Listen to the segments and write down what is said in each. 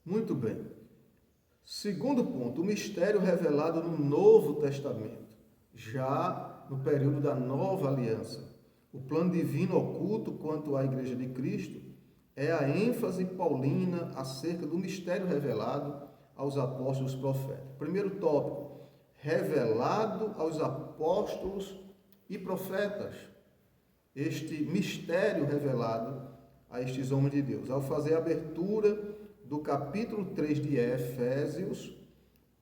Muito bem. Segundo ponto, o mistério revelado no Novo Testamento, já no período da Nova Aliança. O plano divino oculto quanto à Igreja de Cristo é a ênfase paulina acerca do mistério revelado aos apóstolos e profetas. Primeiro tópico, revelado aos apóstolos e profetas. Este mistério revelado a estes homens de Deus. Ao fazer a abertura do capítulo 3 de Efésios,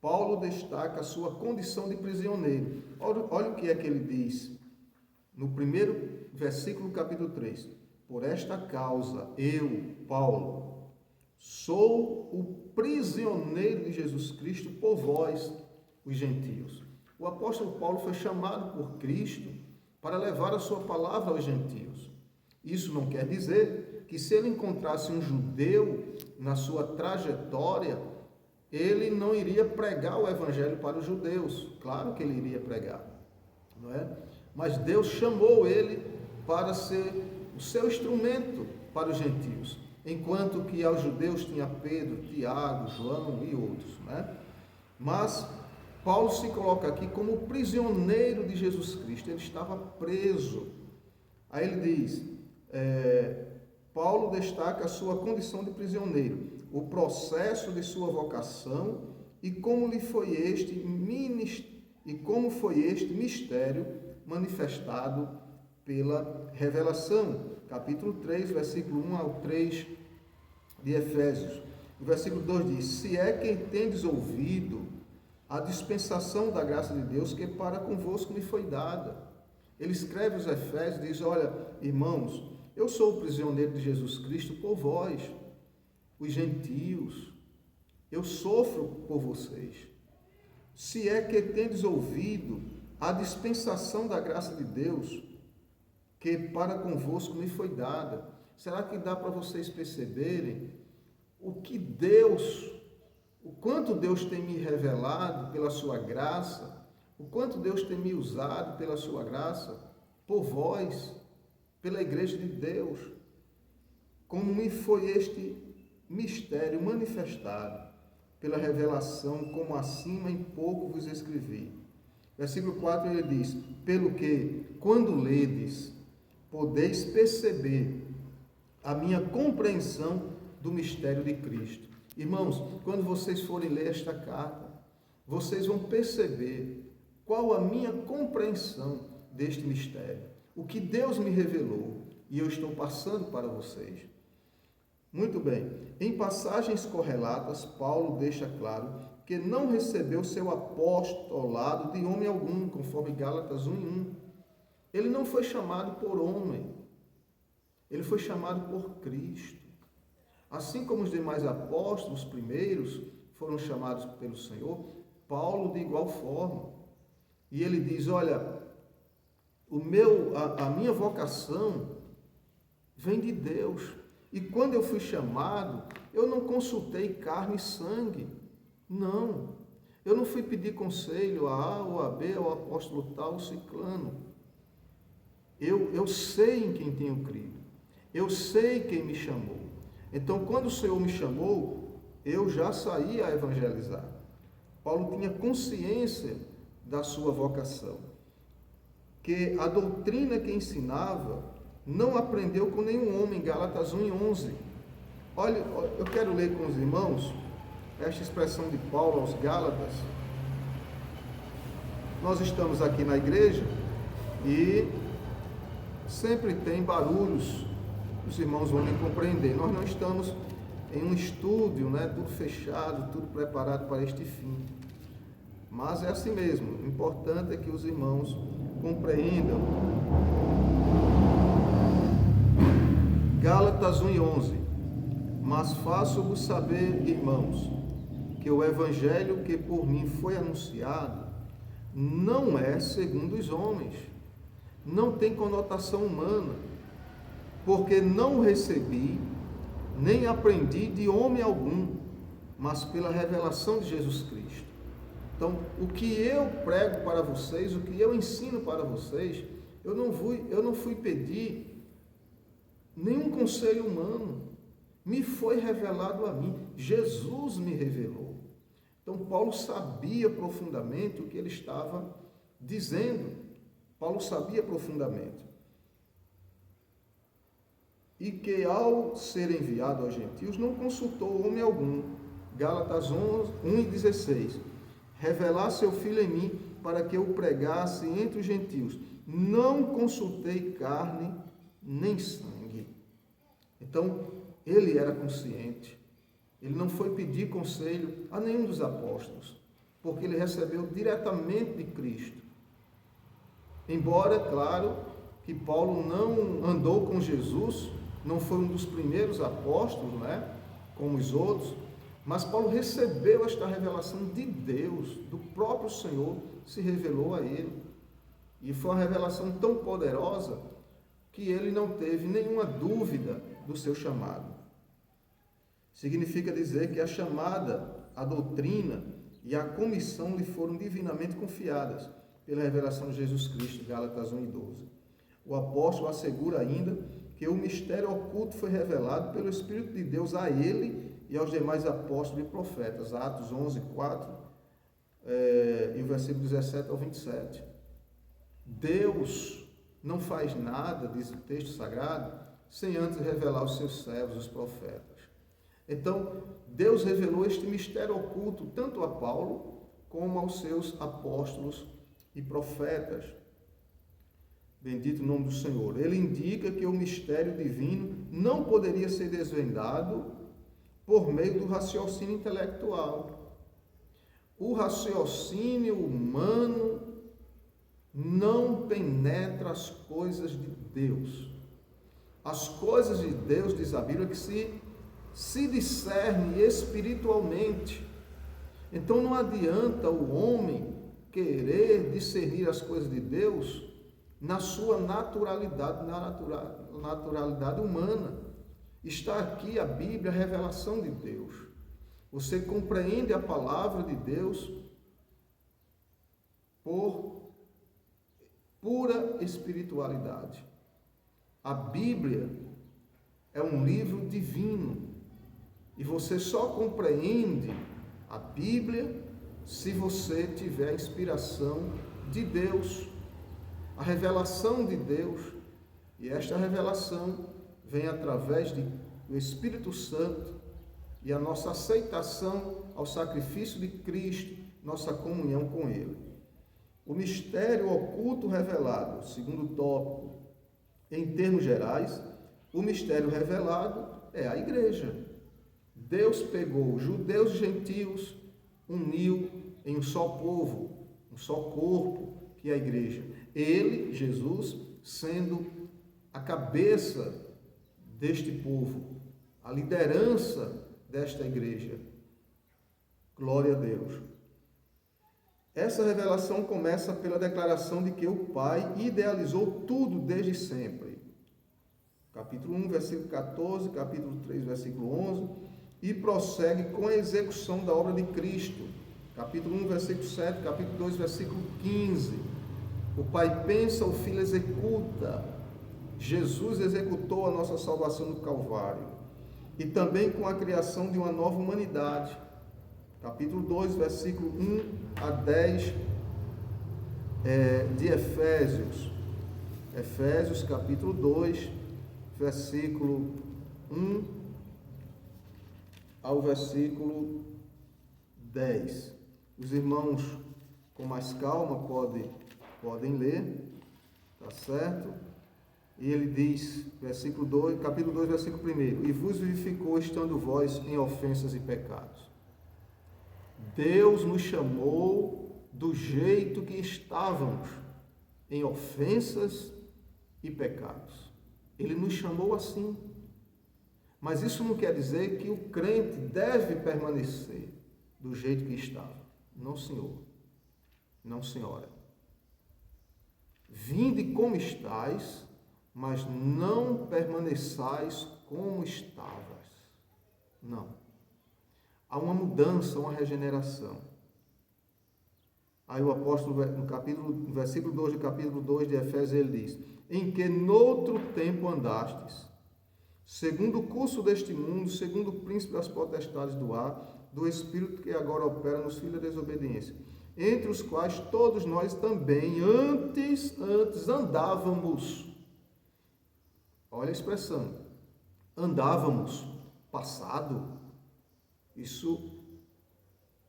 Paulo destaca a sua condição de prisioneiro. Olha o que é que ele diz no primeiro versículo do capítulo 3. Por esta causa, eu, Paulo, sou o prisioneiro de Jesus Cristo por vós, os gentios. O apóstolo Paulo foi chamado por Cristo para levar a sua palavra aos gentios. Isso não quer dizer que se ele encontrasse um judeu na sua trajetória, ele não iria pregar o evangelho para os judeus. Claro que ele iria pregar, não é? Mas Deus chamou ele para ser o seu instrumento para os gentios, enquanto que aos judeus tinha Pedro, Tiago, João e outros, né? Mas Paulo se coloca aqui como prisioneiro de Jesus Cristo. Ele estava preso. Aí ele diz, Paulo destaca a sua condição de prisioneiro, o processo de sua vocação e como foi este mistério manifestado pela revelação. Capítulo 3, versículo 1 ao 3 de Efésios. O versículo 2 diz, se é que tendes ouvido a dispensação da graça de Deus que para convosco me foi dada. Ele escreve aos Efésios e diz, olha, irmãos, eu sou o prisioneiro de Jesus Cristo por vós, os gentios. Eu sofro por vocês. Se é que tendes ouvido a dispensação da graça de Deus que para convosco me foi dada. Será que dá para vocês perceberem o quanto Deus tem me revelado pela sua graça, o quanto Deus tem me usado pela sua graça, por vós, pela igreja de Deus, como me foi este mistério manifestado pela revelação, como acima em pouco vos escrevi. Versículo 4 ele diz, pelo que, quando ledes, podeis perceber a minha compreensão do mistério de Cristo. Irmãos, quando vocês forem ler esta carta, vocês vão perceber qual a minha compreensão deste mistério. O que Deus me revelou e eu estou passando para vocês. Muito bem. Em passagens correlatas, Paulo deixa claro que não recebeu seu apostolado de homem algum, conforme Gálatas 1:1. Ele não foi chamado por homem. Ele foi chamado por Cristo. Assim como os demais apóstolos primeiros foram chamados pelo Senhor, Paulo de igual forma. E ele diz, olha, a minha vocação vem de Deus. E quando eu fui chamado, eu não consultei carne e sangue. Não. Eu não fui pedir conselho a A ou a B, ao apóstolo tal, ciclano. Eu sei em quem tenho crido. Eu sei quem me chamou. Então, quando o Senhor me chamou, eu já saí a evangelizar. Paulo tinha consciência da sua vocação, que a doutrina que ensinava não aprendeu com nenhum homem, Gálatas 1:11. Olha, eu quero ler com os irmãos esta expressão de Paulo aos Gálatas. Nós estamos aqui na igreja e sempre tem barulhos, os irmãos vão me compreender. Nós não estamos em um estúdio, né, tudo fechado, tudo preparado para este fim. Mas é assim mesmo. O importante é que os irmãos compreendam. Gálatas 1:11. Mas faço-vos saber, irmãos, que o evangelho que por mim foi anunciado não é segundo os homens, não tem conotação humana, porque não o recebi, nem aprendi de homem algum, mas pela revelação de Jesus Cristo. Então, o que eu prego para vocês, o que eu ensino para vocês, eu não fui pedir nenhum conselho humano, me foi revelado a mim, Jesus me revelou. Então, Paulo sabia profundamente o que ele estava dizendo. Paulo sabia profundamente. E que, ao ser enviado aos gentios, não consultou homem algum. Gálatas 1:16. Revelar seu Filho em mim, para que eu pregasse entre os gentios. Não consultei carne nem sangue. Então, ele era consciente. Ele não foi pedir conselho a nenhum dos apóstolos, porque ele recebeu diretamente de Cristo. Embora, claro, que Paulo não andou com Jesus, não foi um dos primeiros apóstolos, né, como os outros, mas Paulo recebeu esta revelação de Deus, do próprio Senhor, se revelou a ele. E foi uma revelação tão poderosa que ele não teve nenhuma dúvida do seu chamado. Significa dizer que a chamada, a doutrina e a comissão lhe foram divinamente confiadas pela revelação de Jesus Cristo, Gálatas 1:12. O apóstolo assegura ainda que o mistério oculto foi revelado pelo Espírito de Deus a ele e aos demais apóstolos e profetas, Atos 11:4 e o versículo 17 ao 27. Deus não faz nada, diz o texto sagrado, sem antes revelar aos seus servos, os profetas. Então, Deus revelou este mistério oculto tanto a Paulo como aos seus apóstolos e profetas. Bendito o nome do Senhor. Ele indica que o mistério divino não poderia ser desvendado por meio do raciocínio intelectual. O raciocínio humano não penetra as coisas de Deus. As coisas de Deus, diz a Bíblia, que se discerne espiritualmente. Então não adianta o homem querer discernir as coisas de Deus na sua naturalidade, na naturalidade humana. Está aqui a Bíblia, a revelação de Deus. Você compreende a palavra de Deus por pura espiritualidade. A Bíblia é um livro divino. E você só compreende a Bíblia se você tiver a inspiração de Deus, a revelação de Deus. E esta revelação vem através do Espírito Santo e a nossa aceitação ao sacrifício de Cristo, nossa comunhão com Ele. O mistério oculto revelado, segundo tópico, em termos gerais, o mistério revelado é a igreja. Deus pegou judeus e gentios, uniu em um só povo, um só corpo, que é a igreja. Ele, Jesus, sendo a cabeça deste povo, a liderança desta igreja. Glória a Deus. Essa revelação começa pela declaração de que o Pai idealizou tudo desde sempre. Capítulo 1, versículo 14, capítulo 3, versículo 11... E prossegue com a execução da obra de Cristo. Capítulo 1, versículo 7, capítulo 2, versículo 15. O Pai pensa, o Filho executa. Jesus executou a nossa salvação no Calvário. E também com a criação de uma nova humanidade. Capítulo 2, versículo 1 a 10 de Efésios. Efésios, capítulo 2, versículo 1 ao versículo 10. Os irmãos com mais calma podem ler, tá certo? E ele diz, versículo 2, capítulo 2, versículo 1: E vos vivificou estando vós em ofensas e pecados. Deus nos chamou do jeito que estávamos, em ofensas e pecados. Ele nos chamou assim. Mas isso não quer dizer que o crente deve permanecer do jeito que estava. Não, senhor. Não, senhora. Vinde como estais, mas não permaneçais como estavas. Não. Há uma mudança, uma regeneração. Aí o apóstolo, no versículo 2 do capítulo 2 de Efésios, ele diz: em que noutro tempo andastes, segundo o curso deste mundo, segundo o príncipe das potestades do ar, do espírito que agora opera nos filhos da desobediência, entre os quais todos nós também antes andávamos. Olha a expressão, andávamos, passado. Isso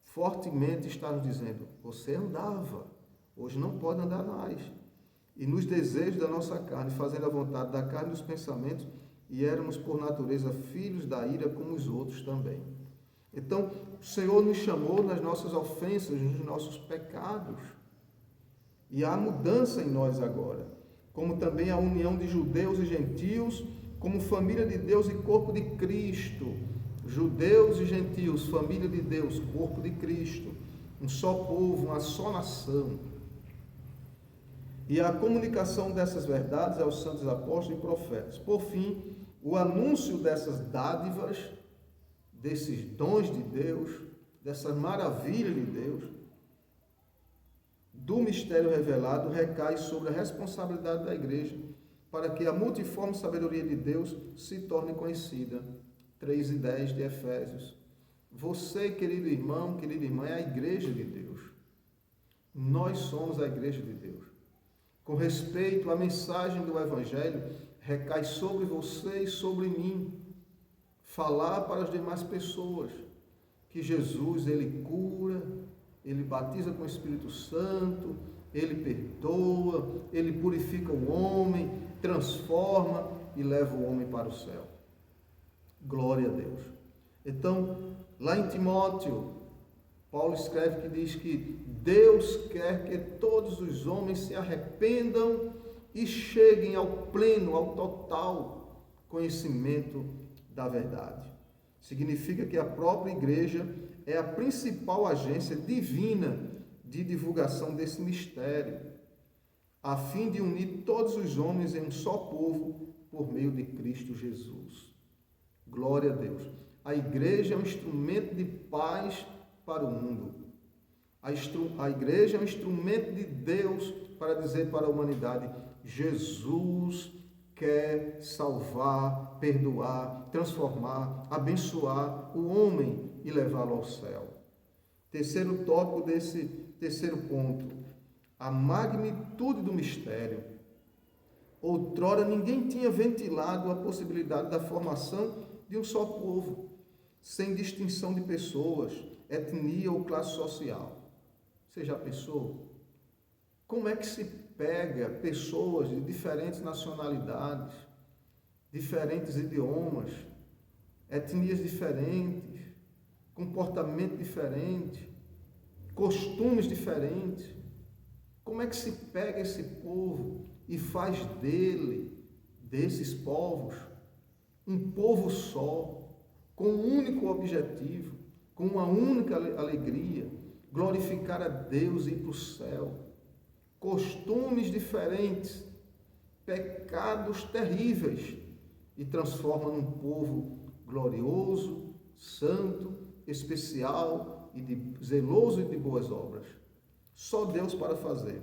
fortemente está nos dizendo, você andava, hoje não pode andar mais. E nos desejos da nossa carne, fazendo a vontade da carne e dos pensamentos, e éramos por natureza filhos da ira como os outros também. Então, o Senhor nos chamou nas nossas ofensas, nos nossos pecados. E há mudança em nós agora, como também a união de judeus e gentios, como família de Deus e corpo de Cristo. Judeus e gentios, família de Deus, corpo de Cristo, um só povo, uma só nação. E a comunicação dessas verdades aos santos apóstolos e profetas. Por fim, o anúncio dessas dádivas, desses dons de Deus, dessas maravilhas de Deus, do mistério revelado, recai sobre a responsabilidade da igreja, para que a multiforme sabedoria de Deus se torne conhecida. 3:10 de Efésios. Você, querido irmão, querida irmã, é a igreja de Deus. Nós somos a igreja de Deus. Com respeito à mensagem do Evangelho, recai sobre você e sobre mim falar para as demais pessoas que Jesus, ele cura, ele batiza com o Espírito Santo, ele perdoa, ele purifica o homem, transforma e leva o homem para o céu. Glória a Deus. Então, lá em Timóteo, Paulo escreve que diz que Deus quer que todos os homens se arrependam e cheguem ao pleno, ao total conhecimento da verdade. Significa que a própria igreja é a principal agência divina de divulgação desse mistério, a fim de unir todos os homens em um só povo por meio de Cristo Jesus. Glória a Deus. A igreja é um instrumento de paz para o mundo. A igreja é um instrumento de Deus para dizer para a humanidade: Jesus quer salvar, perdoar, transformar, abençoar o homem e levá-lo ao céu. Terceiro tópico desse terceiro ponto: a magnitude do mistério. Outrora ninguém tinha ventilado a possibilidade da formação de um só povo, sem distinção de pessoas, etnia ou classe social. Você já pensou? Como é que se pega pessoas de diferentes nacionalidades, diferentes idiomas, etnias diferentes, comportamento diferente, costumes diferentes? Como é que se pega esse povo e faz desses povos, um povo só, com um único objetivo, com uma única alegria, glorificar a Deus e ir para o céu? Costumes diferentes, pecados terríveis, e transforma num povo glorioso, santo, especial, zeloso e de boas obras. Só Deus para fazer.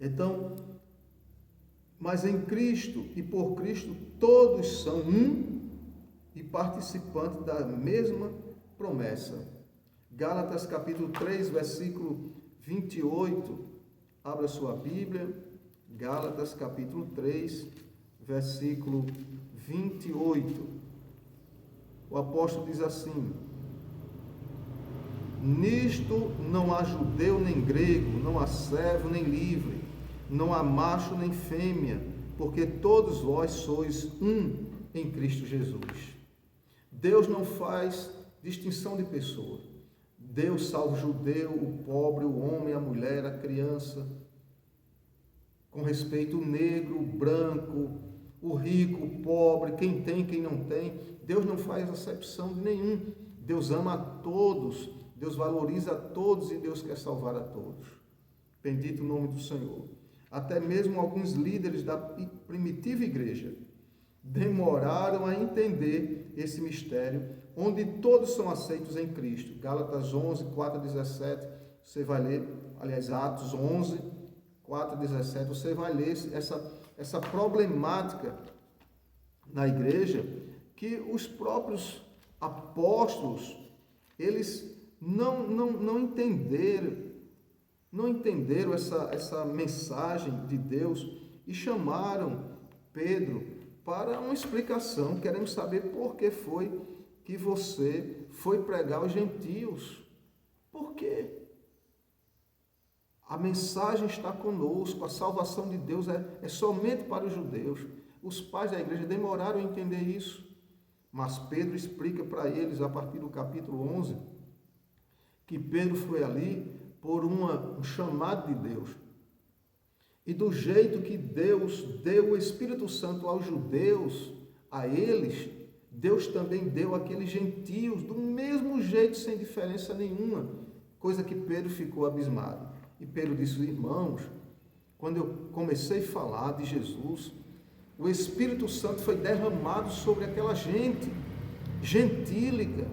Então, mas em Cristo e por Cristo todos são um e participantes da mesma promessa. Gálatas capítulo 3, versículo 28. Abra sua Bíblia. Gálatas capítulo 3, versículo 28. O apóstolo diz assim: nisto não há judeu nem grego, não há servo nem livre, não há macho nem fêmea, porque todos vós sois um em Cristo Jesus. Deus não faz distinção de pessoas. Deus salva o judeu, o pobre, o homem, a mulher, a criança, com respeito ao negro, o branco, o rico, o pobre, quem tem, quem não tem. Deus não faz acepção de nenhum. Deus ama a todos, Deus valoriza a todos e Deus quer salvar a todos. Bendito o nome do Senhor. Até mesmo alguns líderes da primitiva igreja demoraram a entender esse mistério, onde todos são aceitos em Cristo. Gálatas 11, 4 a 17, você vai ler, aliás, Atos 11, 4 a 17, você vai ler essa problemática na igreja que os próprios apóstolos, eles não entenderam essa mensagem de Deus e chamaram Pedro para uma explicação. Queremos saber por que foi que você foi pregar aos gentios. Por quê? A mensagem está conosco, a salvação de Deus é somente para os judeus. Os pais da igreja demoraram a entender isso, mas Pedro explica para eles, a partir do capítulo 11, que Pedro foi ali por um chamado de Deus. E do jeito que Deus deu o Espírito Santo aos judeus, a eles, Deus também deu àqueles gentios, do mesmo jeito, sem diferença nenhuma, coisa que Pedro ficou abismado. E Pedro disse: irmãos, quando eu comecei a falar de Jesus, o Espírito Santo foi derramado sobre aquela gente gentílica,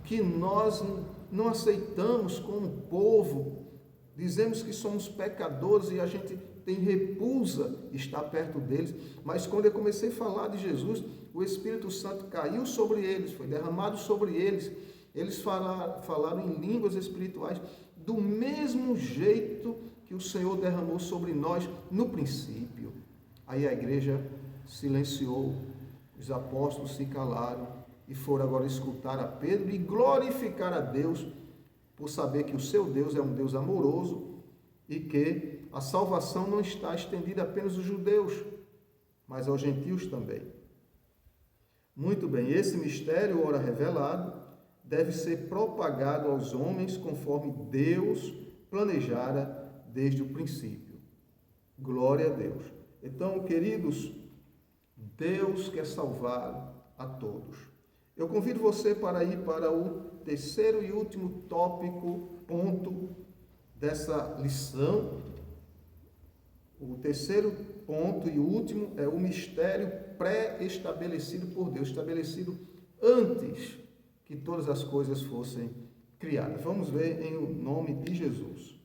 que nós não aceitamos como povo, dizemos que somos pecadores e a gente tem repulsa estar perto deles, mas quando eu comecei a falar de Jesus, o Espírito Santo caiu sobre eles, foi derramado sobre eles, eles falaram em línguas espirituais, do mesmo jeito que o Senhor derramou sobre nós no princípio. Aí a igreja silenciou, os apóstolos se calaram e foram agora escutar a Pedro e glorificar a Deus por saber que o seu Deus é um Deus amoroso e que a salvação não está estendida apenas aos judeus, mas aos gentios também. Muito bem, esse mistério, ora revelado, deve ser propagado aos homens conforme Deus planejara desde o princípio. Glória a Deus. Então, queridos, Deus quer salvar a todos. Eu convido você para ir para o terceiro e último ponto dessa lição. O terceiro ponto e último é o mistério pré-estabelecido por Deus, estabelecido antes que todas as coisas fossem criadas. Vamos ver em o nome de Jesus.